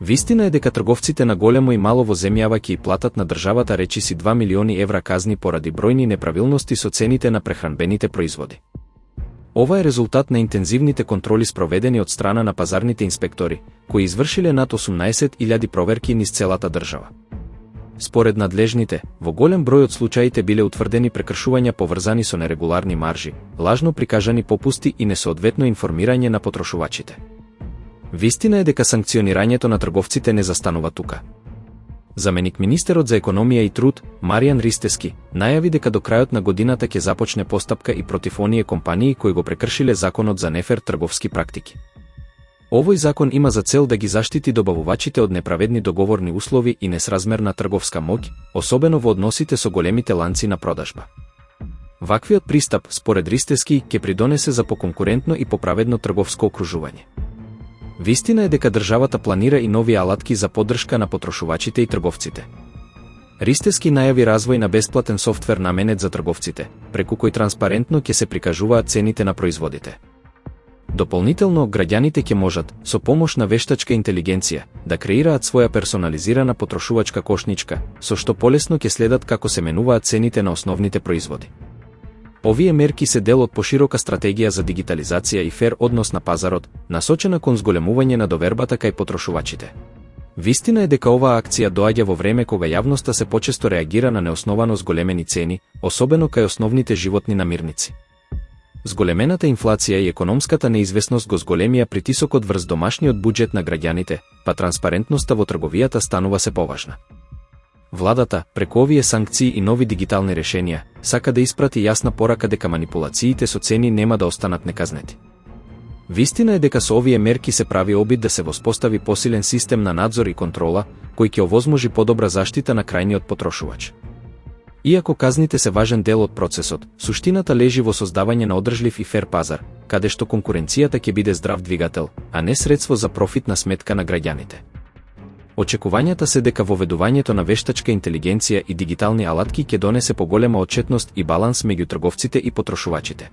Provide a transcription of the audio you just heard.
Вистина е дека трговците на големо и мало во земјава ќе и платат на државата речиси 2 милиони евра казни поради бројни неправилности со цените на прехранбените производи. Ова е резултат на интензивните контроли спроведени од страна на пазарните инспектори, кои извршиле над 18.000 проверки низ целата држава. Според надлежните, во голем број од случаите биле утврдени прекршувања поврзани со нерегуларни маржи, лажно прикажани попусти и несоодветно информирање на потрошувачите. Вистина е дека санкционирањето на трговците не застанува тука. Заменик министерот за економија и труд, Маријан Ристевски, најави дека до крајот на годината ќе започне постапка и против оние компании кои го прекршиле законот за нефер трговски практики. Овој закон има за цел да ги заштити добавувачите од неправедни договорни услови и несразмерна трговска моќ, особено во односите со големите ланци на продажба. Ваквиот пристап, според Ристевски, ќе придонесе за поконкурентно и поправедно трговско окружување. Вистина е дека државата планира и нови алатки за поддршка на потрошувачите и трговците. Ристевски најави развој на бесплатен софтвер наменет за трговците, преку кој транспарентно ќе се прикажуваат цените на производите. Дополнително, граѓаните ќе можат, со помош на вештачка интелигенција, да креираат своја персонализирана потрошувачка кошничка, со што полесно ќе следат како се менуваат цените на основните производи. Овие мерки се дел од поширока стратегија за дигитализација и фер однос на пазарот, насочена кон зголемување на довербата кај потрошувачите. Вистина е дека оваа акција доаѓа во време кога јавноста се почесто реагира на неосновано зголемени цени, особено кај основните животни намирници. Зголемената инфлација и економската неизвестност го зголемија притисокот врз домашниот буџет на граѓаните, па транспарентноста во трговијата станува се поважна. Владата, преку овие санкции и нови дигитални решенија, сака да испрати јасна порака дека манипулациите со цени нема да останат неказнети. Вистина е дека со овие мерки се прави обид да се воспостави посилен систем на надзор и контрола, кој ќе овозможи подобра заштита на крајниот потрошувач. Иако казните се важен дел од процесот, суштината лежи во создавање на одржлив и фер пазар, каде што конкуренцијата ќе биде здрав двигател, а не средство за профит на сметка на граѓаните. Очекувањата се дека воведувањето на вештачка интелигенција и дигитални алатки ќе донесе поголема отчетност и баланс меѓу трговците и потрошувачите.